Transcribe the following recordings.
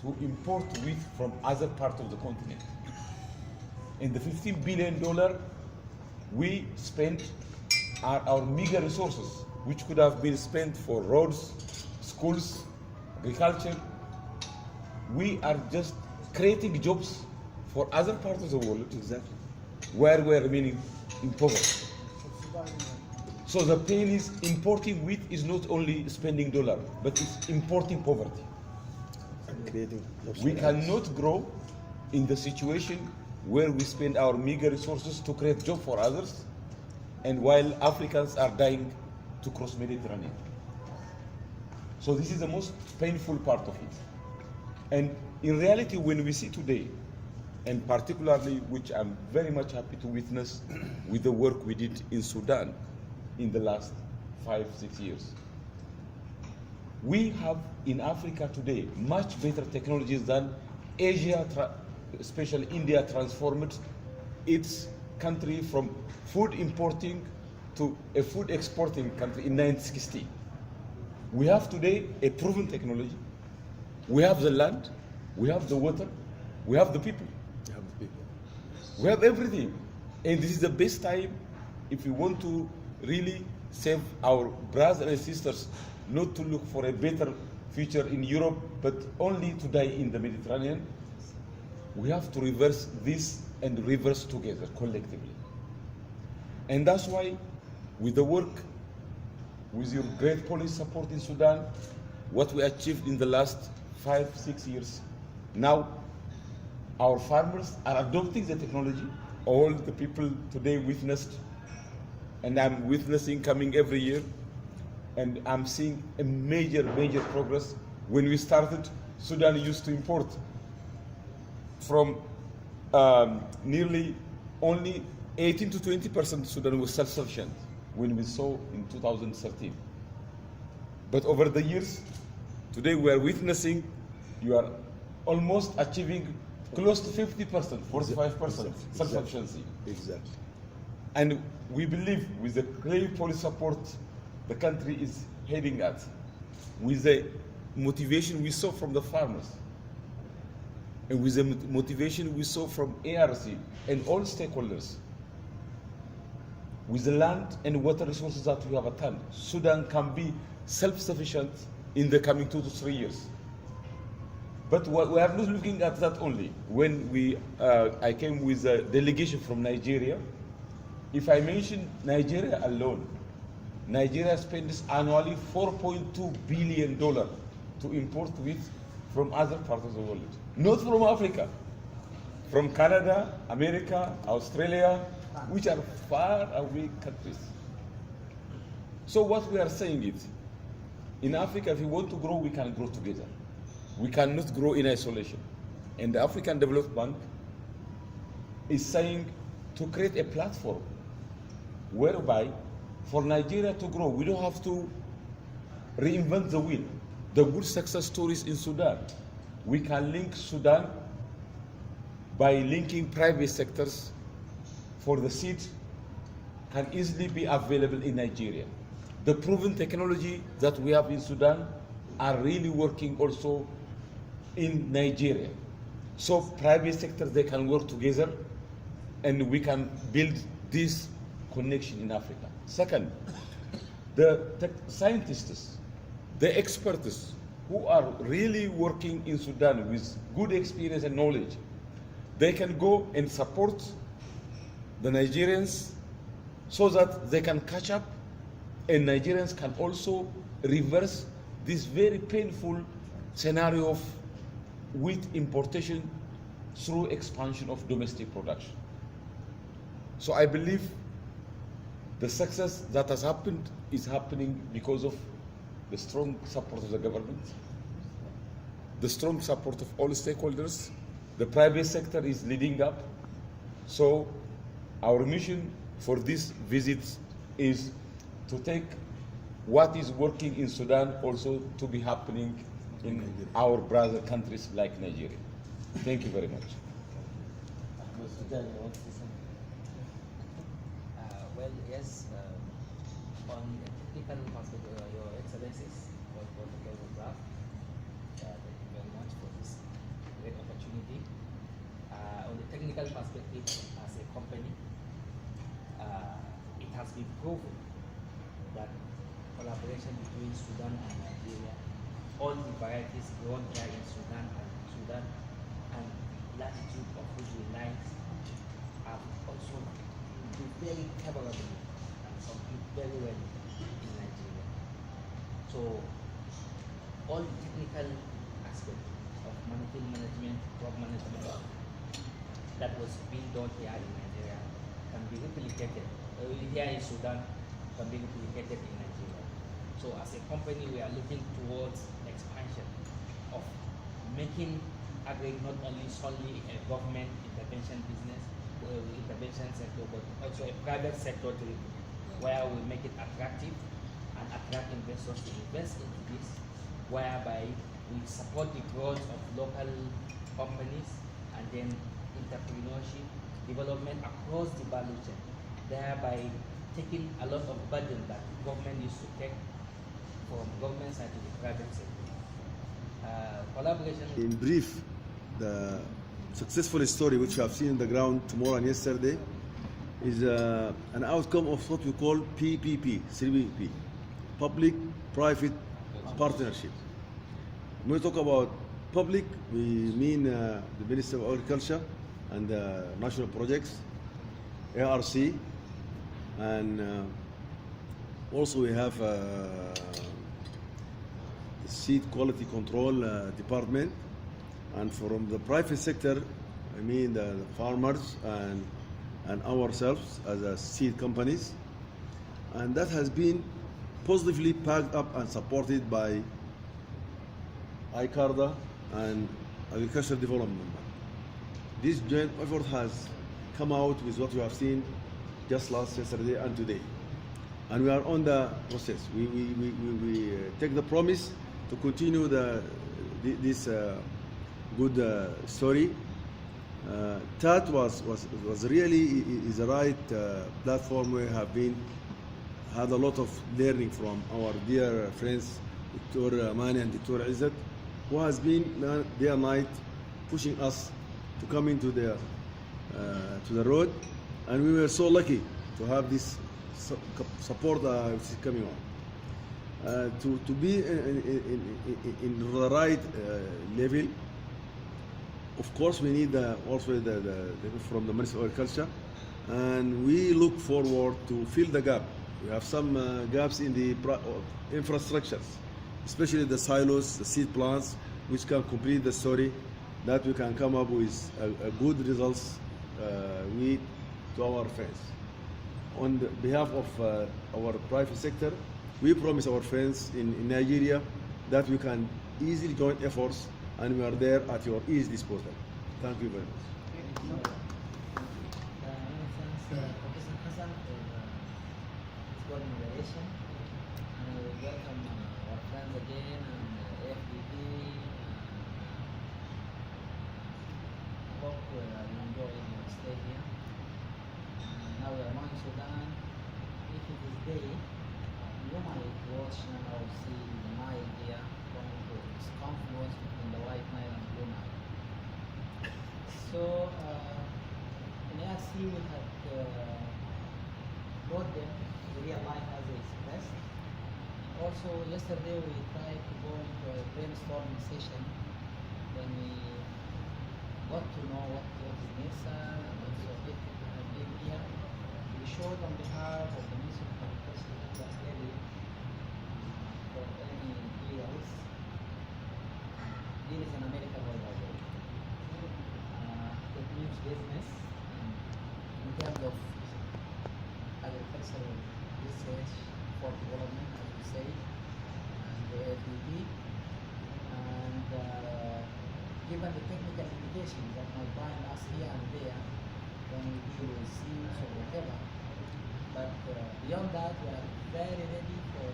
to import wheat from other parts of the continent. In the $15 billion we spent our meager resources, which could have been spent for roads, schools, agriculture. We are just creating jobs for other parts of the world. Exactly. Where we're remaining in poverty. So the pain is importing wheat is not only spending dollar, but it's importing poverty. And creating jobs. We cannot grow in the situation where we spend our meager resources to create jobs for others, and while Africans are dying to cross Mediterranean. So this is the most painful part of it. And in reality, when we see today, and particularly, which I'm very much happy to witness with the work we did in Sudan in the last 5-6 years. We have in Africa today much better technologies than Asia, especially India, transformed its country from food importing to a food exporting country in 1960. We have today a proven technology. We have the land, we have the water, we have the people. We have everything. And this is the best time if we want to really save our brothers and sisters, not to look for a better future in Europe, but only to die in the Mediterranean. We have to reverse this and reverse together, collectively. And that's why, with the work, with your great policy support in Sudan, what we achieved in the last 5-6 years, now our farmers are adopting the technology. All the people today witnessed, and I'm witnessing coming every year, and I'm seeing a major progress. When we started, Sudan used to import from nearly only 18 to 20%. Sudan was self-sufficient when we saw in 2013. But over the years, today we are witnessing you are almost achieving close to 50%, 45% self-sufficiency. Exactly. And we believe with the clear policy support the country is heading at, with the motivation we saw from the farmers, and with the motivation we saw from ARC and all stakeholders, with the land and water resources that we have at hand, Sudan can be self-sufficient in the coming 2 to 3 years. But we are not looking at that only. When I came with a delegation from Nigeria, if I mention Nigeria alone, Nigeria spends annually $4.2 billion to import wheat from other parts of the world. Not from Africa, from Canada, America, Australia, which are far away countries. So what we are saying is, in Africa, if we want to grow, we can grow together. We cannot grow in isolation. And the African Development Bank is saying to create a platform whereby for Nigeria to grow, we don't have to reinvent the wheel. The good success stories in Sudan, we can link Sudan by linking private sectors for the seed can easily be available in Nigeria. The proven technology that we have in Sudan are really working also in Nigeria. So private sector, they can work together and we can build this connection in Africa. Second, the scientists, the experts who are really working in Sudan with good experience and knowledge, they can go and support the Nigerians so that they can catch up, and Nigerians can also reverse this very painful scenario of wheat importation through expansion of domestic production. So I believe the success that has happened is happening because of the strong support of the government, the strong support of all stakeholders. The private sector is leading up. So our mission for this visit is to take what is working in Sudan also to be happening in our brother countries like Nigeria. Thank you very much. Well, yes, on a technical perspective, Your Excellencies, for the photograph. Thank you very much for this. technical perspective, as a company, it has been proven that collaboration between Sudan and Nigeria, all the varieties grown here in Sudan and latitude of which we like, have also been very favorable and compete very well in Nigeria. So all the technical aspects of monetary management, crop management that was being done here in Nigeria can be replicated here in Sudan, can be replicated in Nigeria. So as a company, we are looking towards expansion of making agri not only solely a government intervention business, intervention sector, but also a private sector where we make it attractive and attract investors to invest into this, whereby we support the growth of local companies and then entrepreneurship, development across the value chain, thereby taking a lot of burden that the government used to take from government side to the private sector. Collaboration. In brief, the successful story which you have seen on the ground tomorrow and yesterday is an outcome of what we call PPP, CPP, Public-Private Partnership. When we talk about public, we mean the Ministry of Agriculture and National Projects, ARC, and also we have the Seed Quality Control Department. And from the private sector, I mean the farmers and ourselves as a seed companies. And that has been positively backed up and supported by ICARDA and Agricultural Development. This joint effort has come out with what we have seen just yesterday and today. And we are on the process. We take the promise to continue this good story. TAAT was really is the right platform. We have had a lot of learning from our dear friends, Dr. Mani and Dr. Izzat, who has been day and night pushing us to come into the road, and we were so lucky to have this support which is coming on. To be in the right level, of course, we need also from the Ministry of Agriculture, and we look forward to fill the gap. We have some gaps in the infrastructures, especially the silos, the seed plants, which can complete the story, that we can come up with a good results to our friends. On behalf of our private sector, we promise our friends in Nigeria that we can easily join efforts, and we are there at your easy disposal. Thank you very much. Professor Hassan for his good moderation, and we welcome our friends again and FDP. Hope you enjoy your stay here. Now we are going to Sudan. If it is day, you might watch now see the Nile here going to its confluence between the White Nile and Blue Nile. So in ARC we had brought them to real life as they expressed. Also yesterday we tried to go into a brainstorming session when we got to know what is NIRSA and what's the objective of being here. We showed on behalf of the Ministry of Agriculture that we are ready for any deals. Deal is an American word, by the way. It means business in terms of agricultural research for development, as we say, and the FDP. And given the technical limitations that might bind us here and there when we deal with seeds or whatever. But beyond that, we are very ready for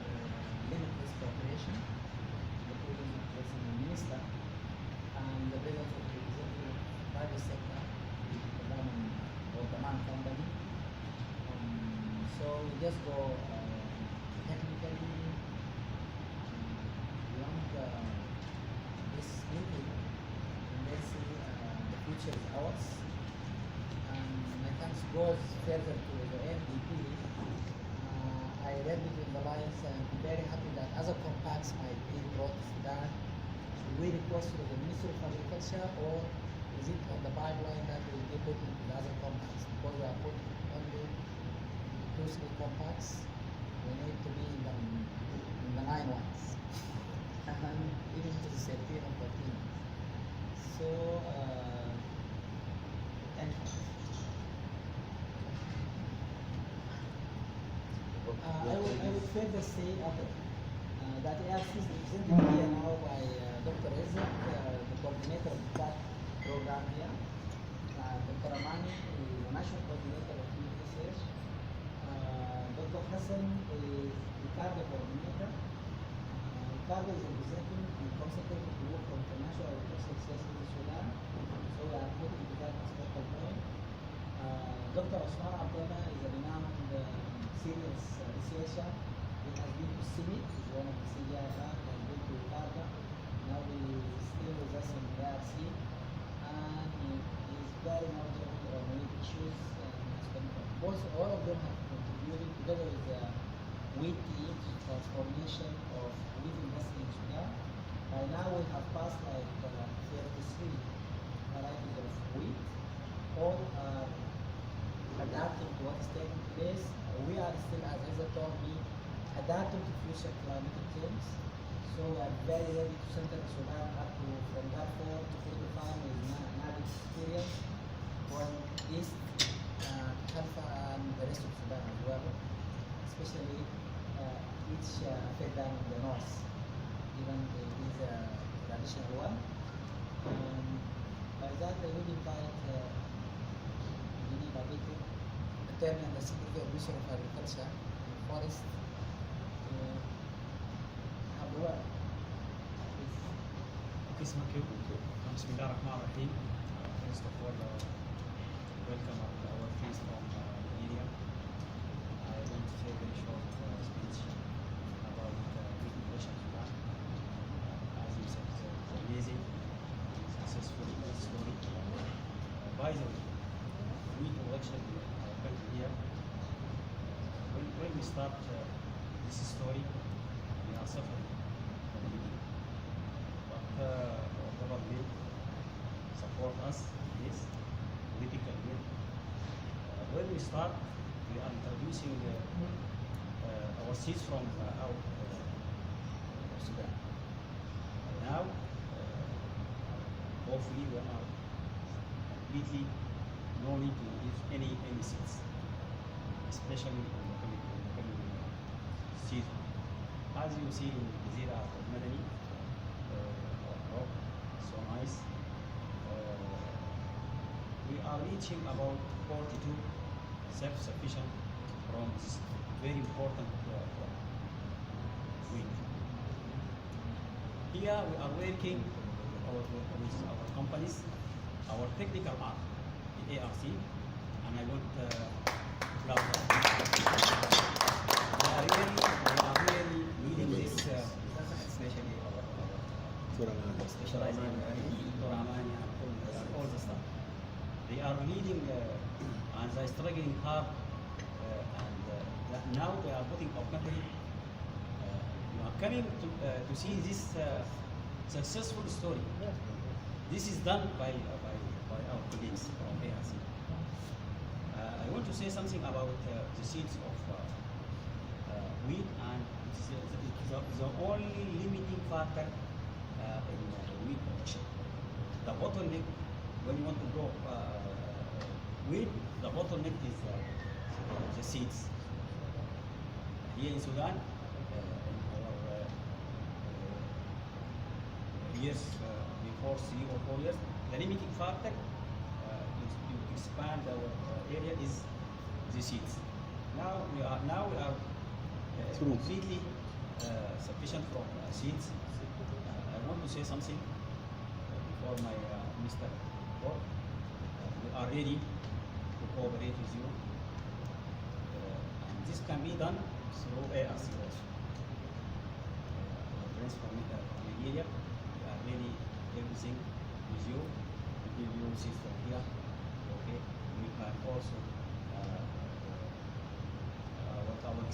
limitless cooperation, the presence of the Minister and the presence of the executive private sector, the government or the man company. So we just go technically beyond this meeting, and let's see the future is ours. this goes further to the MDP, I read between the lines and I'm very happy that other compacts might be brought to Sudan. Should we request to the Ministry of Agriculture, or is it on the pipeline that will be put into the other compacts? Because we are putting only 2-3 compacts, we need to be in the 9 ones, and even to the 13 or 14. So, thank you. I would further say that ARC is represented here now by Dr. Isaac, the coordinator of the TAAT program here. Dr. Amani is the national coordinator of youth research. Dr. Hassan is the CARDA coordinator. CARDA is representing the consultative group from International Agricultural Research in Sudan. So we are putting to that aspect of point. Dr. Osman Abdullah is a renowned serious researcher. He has been to CIMIT, he's one of the CGIR, he has been to CARDA. Now he is still with us in the ARC. And he is very knowledgeable on many issues. All of them have contributed together with the wheat team to transformation of wheat industry in Sudan. By now we have passed like 33 varieties of wheat. All are adapting to what is taking place. We are still, as Ezra told me, adapting to future climatic change. So we are very ready to center Sudan up to from Darfur to Kurdistan with knowledge experience from East, Khalfa and the rest of Sudan as well, especially each fed in the north, even it is a traditional one. By that I would invite Dini Babito, Attorney and the Secretary of Ministry of Agriculture and Forest, to have the word. Okay, thank you. Bismillah ar-Rahman ar-Rahim. First of all, welcome our friends from Nigeria. I want to say a very short speech about wheat innovation Sudan. As you said, it's amazing, successful story. By the way, wheat production country here. When we start this story, we are suffering from the beginning. But our government support us in this political will. When we start, we are introducing our seeds from out Sudan. Now, hopefully we are completely no need to use any seeds, especially in the coming season. As you see in the Zira of Madani, rock, so nice. We are reaching about 42 self-sufficient from this very important wheat. Here we are working with our companies, our technical arm, the ARC, and I want to applaud them. We are really leading this, especially our specializing in Toramania and all the stuff. They are leading and they are struggling hard, and now we are putting our country. We are coming to see this successful story. This is done by our colleagues from ARC. I want to say something about the seeds of wheat, and it's the only limiting factor in wheat production. The bottleneck, when you want to grow wheat, the bottleneck is the seeds. Here in Sudan, in our years before 3 or 4 years, the limiting factor to expand our area is the seeds. Now we are completely sufficient from seeds. I want to say something before my Mr. Board. We are ready to cooperate with you. And this can be done through ARC also. Friends from Nigeria, we are ready everything with you. We give you seeds from here. Okay, we can also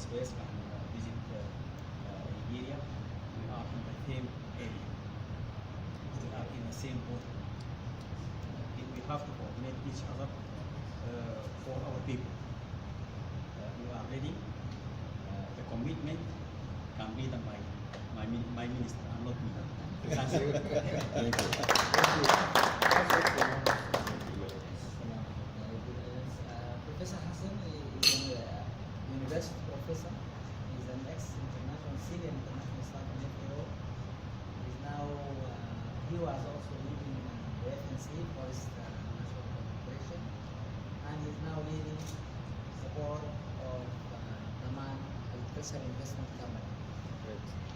space and visit Nigeria, we are in the same area. We are in the same boat. We have to coordinate each other for our people. We are ready. The commitment can be done by my minister and not me. Thank you. Thank you. Professor Hassan is a university professor. He's an ex-international, senior international staff in FAO. He's now, he was also leading the FNC, Forest National Corporation, and he's now leading the board of Daman Agricultural Investment Company.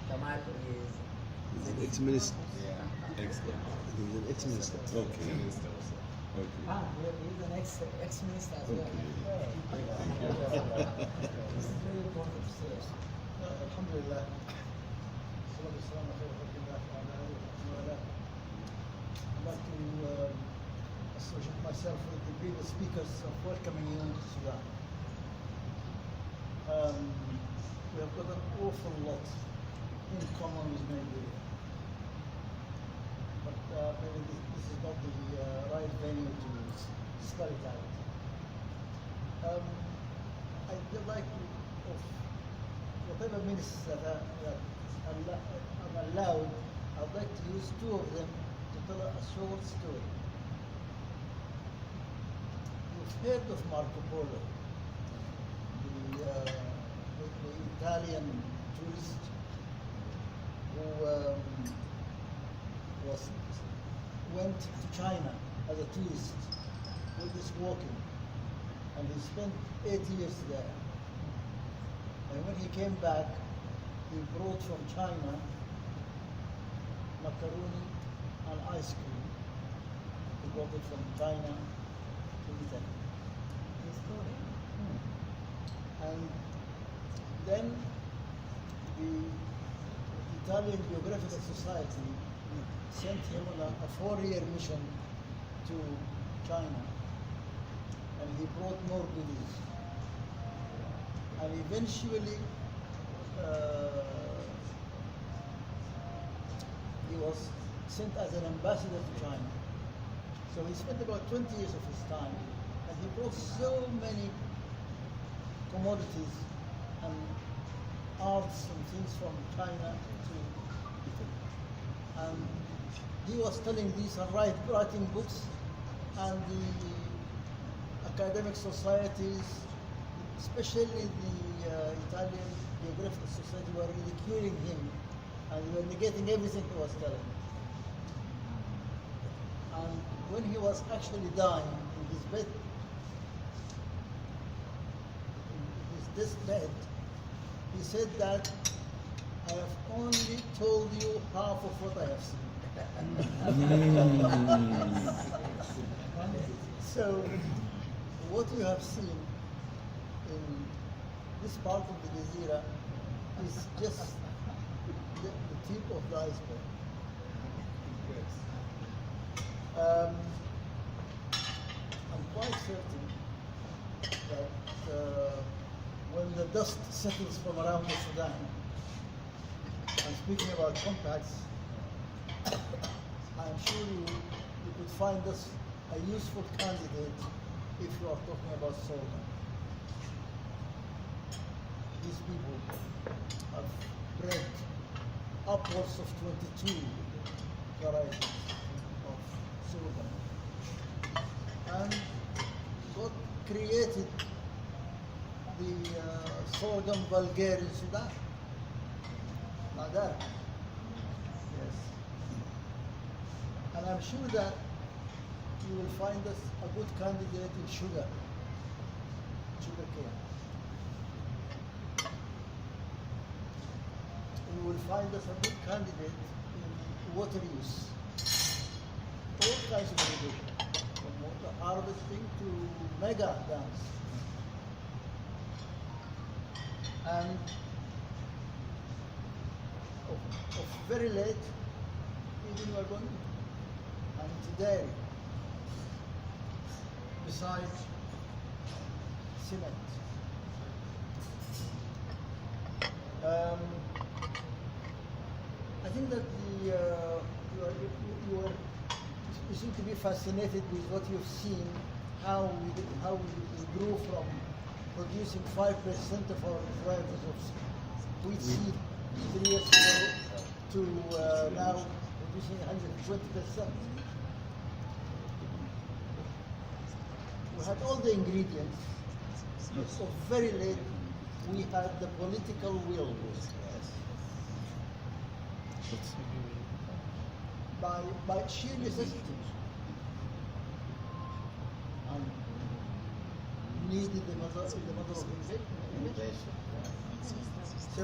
Daman is He's an ex-minister. Excellent. He's an ex-minister. Okay. Okay. He's an ex-minister as well. This is very important to say. الحمد لله والصلاة والسلام على خير خلق الله وعلى آله وصحبه وسلم. I'd like to associate myself with the previous speakers of welcoming you to Sudan. We have got an awful lot in common with Nigeria. But maybe this is not the right venue to spell it out. I'd like to, of whatever minutes that I'm allowed, I'd like to use two of them to tell a short story. You've heard of Marco Polo, the Italian tourist who went to China as a tourist with this walking, and he spent 8 years there. And when he came back, he brought from China macaroni and ice cream. He brought it from China to Italy. And then the Italian Geographical Society sent him on a 4-year mission to China, and he brought more goodies. And eventually, he was sent as an ambassador to China. So he spent about 20 years of his time, and he brought so many commodities and arts and things from China to Italy. And he was telling these and writing books, and the academic societies, especially the Italian Geographical Society, were ridiculing him and were negating everything he was telling. And when he was actually dying in his bed, in his deathbed, he said that I have only told you half of what I have seen. So, what you have seen in this part of the Jazeera is just the tip of the iceberg. I'm quite certain that when the dust settles from around the Sudan, and speaking about compacts, I'm sure you could find us a useful candidate if you are talking about sorghum. These people have bred upwards of 22 varieties of sorghum, and God created the sorghum vulgare in Sudan. Now that, yes. And I'm sure that you will find us a good candidate in sugar cane. You will find us a good candidate in water use. All kinds of irrigation, from water harvesting to mega dams. And of very late, even we are going into dairy, besides cement. Um, I think that you seem to be fascinated with what you've seen, how we grew from producing 5% of our varieties of wheat seed 3 years ago to now producing 120%. We had all the ingredients, so very late we had the political will. By sheer necessity. And needed the mother of innovation. So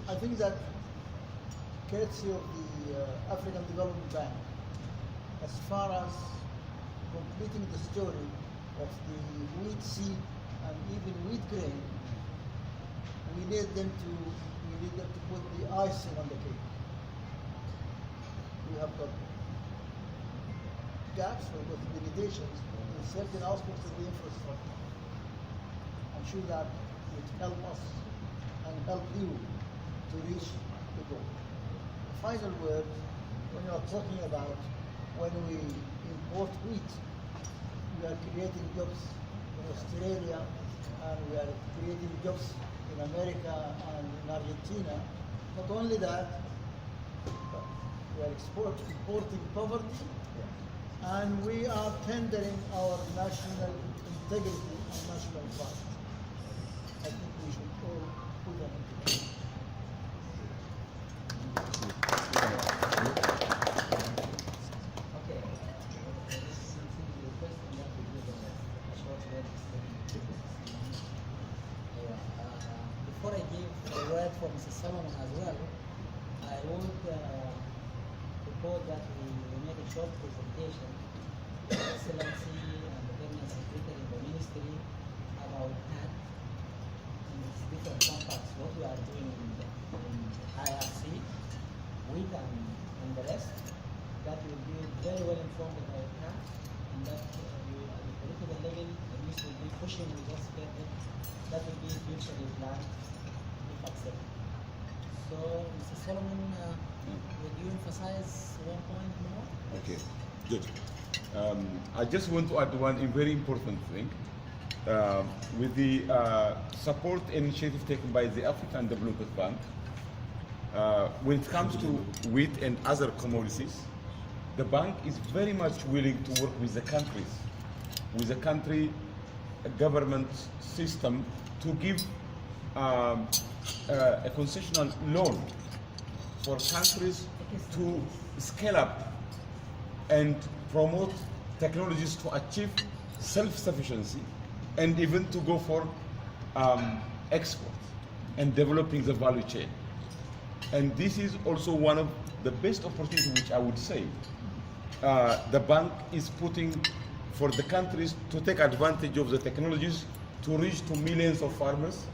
I think that courtesy of the African Development Bank, as far as completing the story of the wheat seed and even wheat grain, we need them to put the icing on the cake. We have got gaps, we've got limitations in certain aspects of the infrastructure. I'm sure that would help us and help you to reach the goal. The final word, when you are talking about when we import wheat, we are creating jobs in Australia and we are creating jobs in America and in Argentina. Not only that, but we are importing poverty, and we are tendering our national integrity and national pride. I think we should all put that into it. Okay. This is the question that we give a short word. Before I give a word for Mrs. Solomon as well, I would propose that we make a short presentation to His Excellency and the Permanent Secretary of the Ministry about TAAT and its different compacts, what we are doing in IRC, wheat and the rest. That will be very well informed about TAAT, and that we, at the political level, the ministry will be pushing with us to get it. That will be futurely planned if accepted. So, Mr. Solomon, would you emphasize one point more? Okay, good. I just want to add one very important thing. With the support initiative taken by the African Development Bank, when it comes to wheat and other commodities, the bank is very much willing to work with the countries, with the country government system to give a concessional loan for countries to scale up and promote technologies to achieve self-sufficiency and even to go for export and developing the value chain. And this is also one of the best opportunities, which I would say the bank is putting for the countries to take advantage of the technologies to reach to millions of farmers,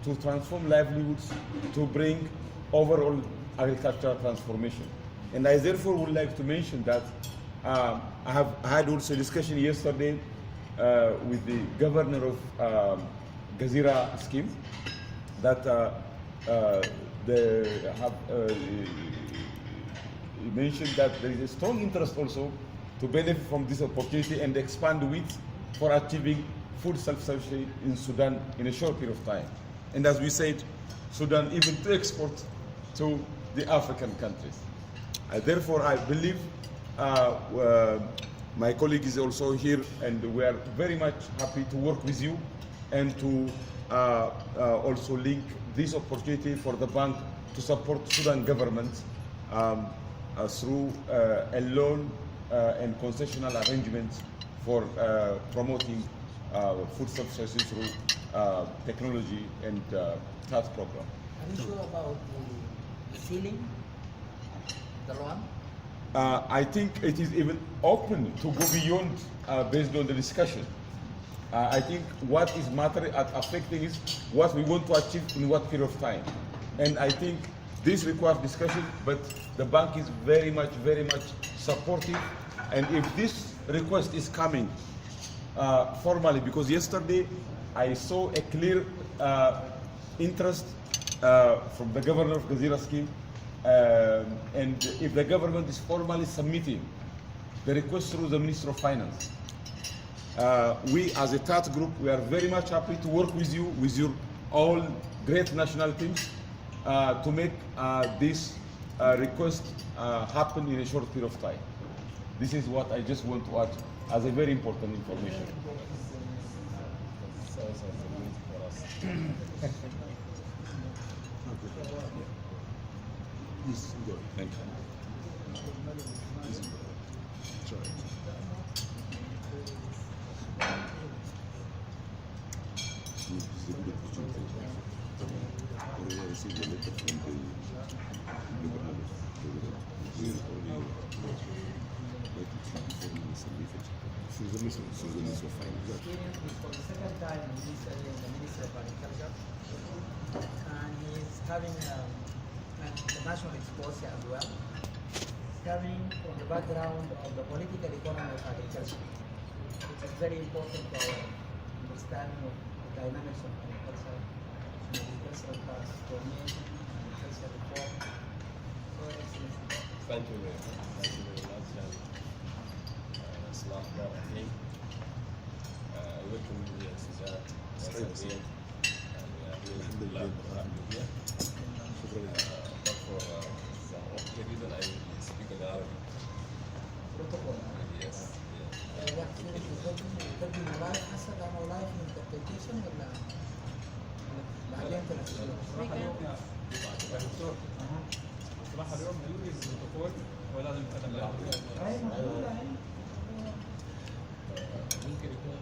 to transform livelihoods, to bring overall agricultural transformation. And I therefore would like to mention that I have had also a discussion yesterday with the governor of Gazira scheme that they have he mentioned that there is a strong interest also to benefit from this opportunity and expand wheat for achieving food self-sufficiency in Sudan in a short period of time. And as we said, Sudan even to export to the African countries. Therefore, I believe my colleague is also here, and we are very much happy to work with you and to also link this opportunity for the bank to support Sudan government through a loan and concessional arrangements for promoting food subsidies through technology and TAAT program. Are you sure about the ceiling, the loan? I think it is even open to go beyond based on the discussion. I think what is affecting is what we want to achieve in what period of time. And I think this requires discussion, but the bank is very much supportive. And if this request is coming formally, because yesterday I saw a clear interest from the governor of Gazira scheme. And if the government is formally submitting the request through the Minister of Finance, we as a TAAT group, we are very much happy to work with you, with your all great national teams, to make this request happen in a short period of time. This is what I just want to add as a very important information. Please go. Thank you. Try. This is a good opportunity. I received a letter from the governor of the since the Minister of Finance. He's for the second time in this area, the Minister of Agriculture, and he's having the national exposure as well, coming from the background of the political economy of agriculture, which is very important for our understanding of the dynamics of agriculture, and agricultural transformation, agricultural reform. So, Excellency. Thank you very much. Thank you very much. And Assalamu alaikum. Welcome to Sudan once again. And we are really glad to have you here. But for some okay reason, I will speak in Arabic. Protocol. Yes. تقدم لايف حسب انا لايف انتربريتيشن ولا بعدين صراحة اليوم نلغي البروتوكول ولازم نتكلم بالعربي. ممكن يكون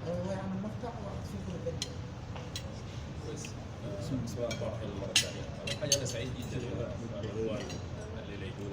ايوه يعني نفتح واحد فيكم الفيديو. كويس. بسم الله الرحمن الرحيم مرة ثانية. أول حاجة أنا سعيد جدا بالعنوان الليلة يقول